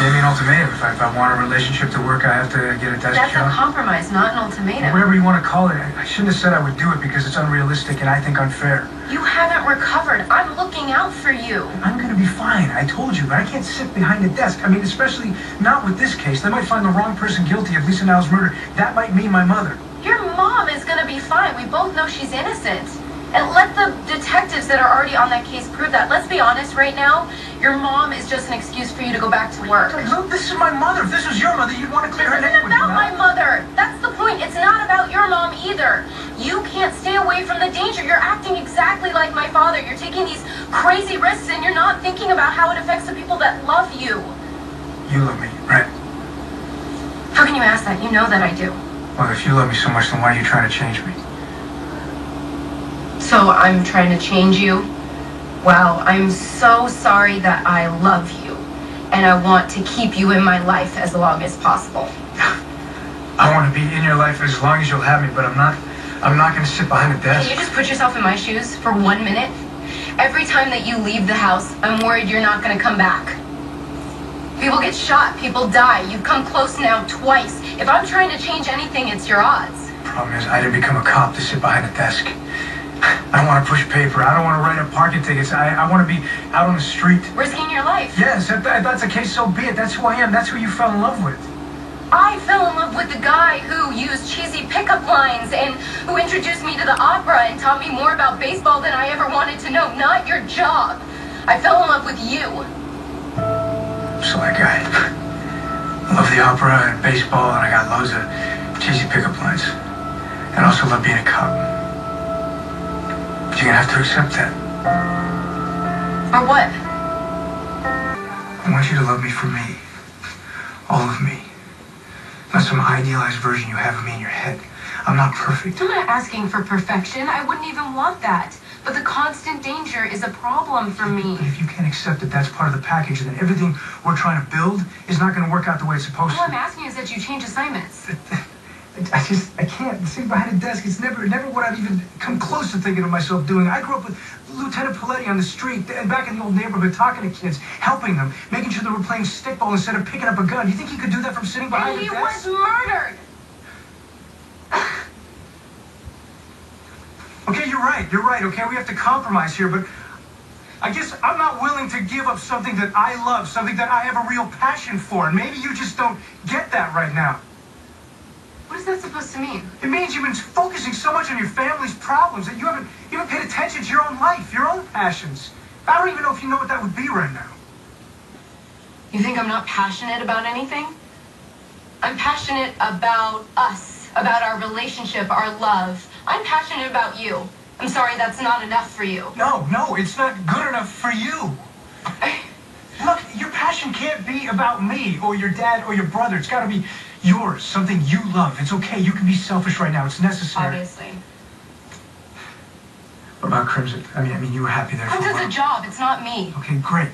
gave me an ultimatum. If I want a relationship to work, I have to get a desk That's job. a compromise, not an ultimatum. Whatever you want to call it. I shouldn't have said I would do it because it's unrealistic and I think unfair. You haven't recovered. I'm looking out for you. I'm going to be fine. I told you, but I can't sit behind a desk. I mean, especially not with this case. They might find the wrong person guilty of Lisa Now's murder. That might mean my mother. Your mom is going to be fine. We both know she's innocent. And let the detectives that are already on that case prove that. Let's be honest right now. Your mom is just an excuse for you to go back to work. Look, this is my mother. If this was your mother, you'd want to clear her name. This isn't about my mother. That's the point. It's not about your mom either. You can't stay away from the danger. You're acting exactly like my father. You're taking these crazy risks and you're not thinking about how it affects the people that love you. You love me, right? How can you ask that? You know that I do. Well, if you love me so much, then why are you trying to change me? So I'm trying to change you? Wow, I'm so sorry that I love you. And I want to keep you in my life as long as possible. I want to be in your life as long as you'll have me, but I'm not going to sit behind a desk. Can you just put yourself in my shoes for 1 minute? Every time that you leave the house, I'm worried you're not going to come back. People get shot, people die. You've come close now twice. If I'm trying to change anything, it's your odds. Problem is, I didn't become a cop to sit behind a desk. I don't want to push paper. I don't want to write up parking tickets. I want to be out on the street. Risking your life. Yes, if that's the case, so be it. That's who I am. That's who you fell in love with. I fell in love with the guy who used cheesy pickup lines and who introduced me to the opera and taught me more about baseball than I ever wanted to know, not your job. I fell in love with you. So that guy. I love the opera and baseball, and I got loads of cheesy pickup lines. And I also love being a cop. But you're gonna have to accept that. Or what? I want you to love me for me. All of me. Not some idealized version you have of me in your head. I'm not perfect. I'm not asking for perfection. I wouldn't even want that. But the constant danger is a problem for me. But if you can't accept that that's part of the package, then everything we're trying to build is not going to work out the way it's supposed to. All I'm asking is that you change assignments. I can't. Sitting behind a desk, it's never what I've even come close to thinking of myself doing. I grew up with Lieutenant Paletti on the street and back in the old neighborhood, talking to kids, helping them, making sure they were playing stickball instead of picking up a gun. You think he could do that from sitting behind And a he desk? was murdered. Okay, you're right, okay? We have to compromise here, but I guess I'm not willing to give up something that I love, something that I have a real passion for, and maybe you just don't get that right now. What is that supposed to mean? It means you've been focusing so much on your family's problems that you haven't paid attention to your own life, your own passions. I don't even know if you know what that would be right now. You think I'm not passionate about anything? I'm passionate about us, about our relationship, our love. I'm passionate about you. I'm sorry that's not enough for you. No, it's not good enough for you. Look, your passion can't be about me or your dad or your brother. It's got to be yours, something you love. It's okay. You can be selfish right now. It's necessary. Obviously. What about Crimson? I mean, you were happy there for a while. Crimson's a job. It's not me. Okay, great.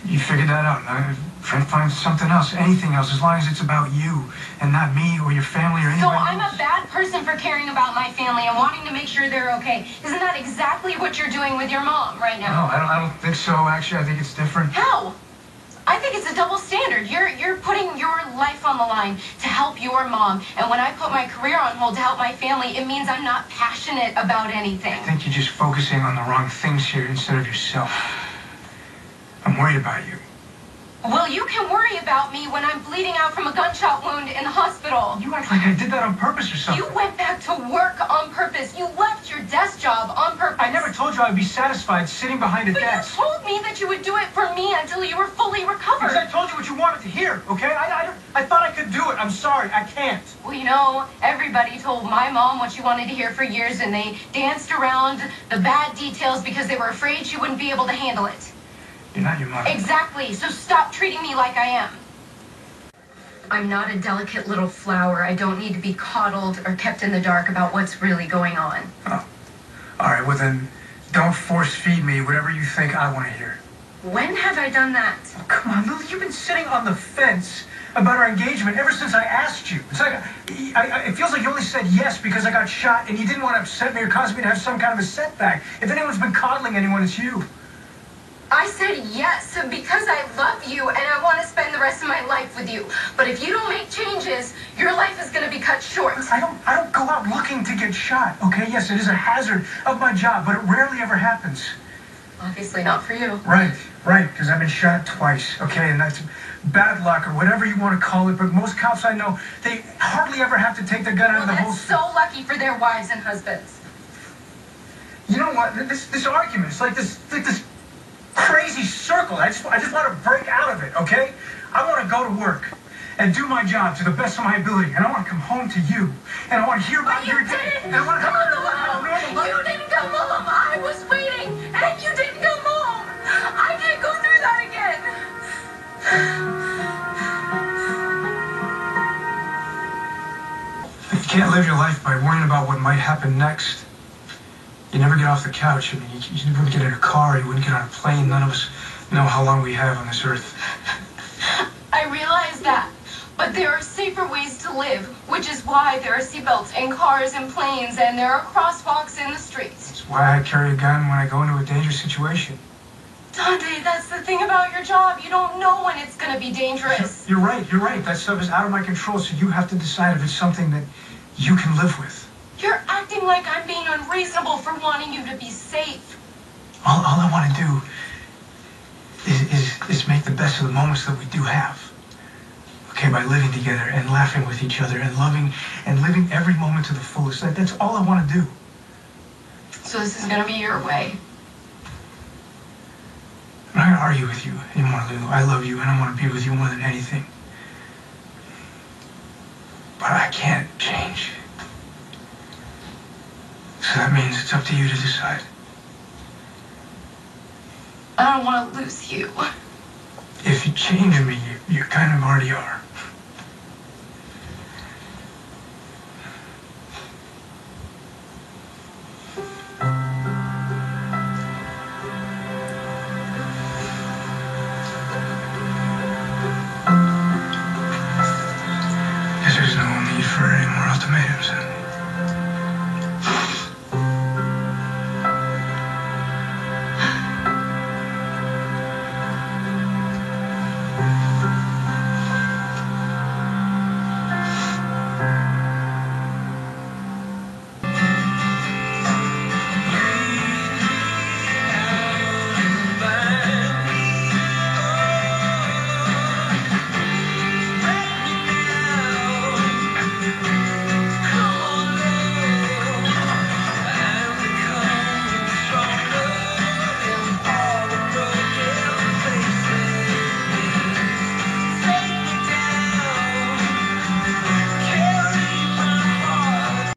You figured that out. Now, try to find something else, anything else, as long as it's about you and not me or your family or anybody So I'm else. a bad person for caring about my family and wanting to make sure they're okay. Isn't that exactly what you're doing with your mom right No, now? I don't think so, actually. I think it's different. How? I think it's a double standard. You're putting your life on the line to help your mom. And when I put my career on hold to help my family, it means I'm not passionate about anything. I think you're just focusing on the wrong things here instead of yourself. I'm worried about you. Well, you can worry about me when I'm bleeding out from a gunshot wound in the hospital. You act like I did that on purpose or something. You went back to work on purpose. You left your desk job on purpose. I never told you I'd be satisfied sitting behind a But desk. you told me that you would do it for me until you were fully recovered. Because I told you what you wanted to hear, okay? I thought I could do it. I'm sorry, I can't. Well, you know, everybody told my mom what she wanted to hear for years, and they danced around the bad details because they were afraid she wouldn't be able to handle it. You're not your mother. Exactly, so stop treating me like I am. I'm not a delicate little flower. I don't need to be coddled or kept in the dark about what's really going on. Oh. All right, well then, don't force feed me whatever you think I want to hear. When have I done that? Oh, come on, Lily, you've been sitting on the fence about our engagement ever since I asked you. It's like, it feels like you only said yes because I got shot and you didn't want to upset me or cause me to have some kind of a setback. If anyone's been coddling anyone, it's you. I said yes because I love you and I want to spend the rest with you. But if you don't make changes, your life is going to be cut short. I don't go out looking to get shot, okay? Yes, it is a hazard of my job, but it rarely ever happens. Obviously not for you. Right, because I've been shot twice, okay? And that's bad luck or whatever you want to call it, but most cops I know, they hardly ever have to take their gun out of the Well, holster. that's so lucky for their wives and husbands. You know what? This argument, it's like this crazy circle. I just want to break out of it, okay? I want to go to work and do my job to the best of my ability, and I want to come home to you, and I want to hear about your day. And I want to come home. You didn't come home. I was waiting, and you didn't come home. I can't go through that again. You can't live your life by worrying about what might happen next. You never get off the couch. I mean, you wouldn't get in a car. You wouldn't get on a plane. None of us know how long we have on this earth. I realize that. But there are safer ways to live, which is why there are seatbelts in cars and planes, and there are crosswalks in the streets. That's why I carry a gun when I go into a dangerous situation. Dante, that's the thing about your job. You don't know when it's going to be dangerous. You're right. That stuff is out of my control, so you have to decide if it's something that you can live with. You're acting like I'm being unreasonable for wanting you to be safe. All I want to do is make the best of the moments that we do have. Okay, by living together and laughing with each other and loving and living every moment to the fullest. That's all I want to do. So this is going to be your way. I'm not going to argue with you anymore, Lulu. I love you and I want to be with you more than anything. But I can't change. So that means it's up to you to decide. I don't want to lose you. If you change me, you kind of already are. Guess there's no need for any more ultimatums, then.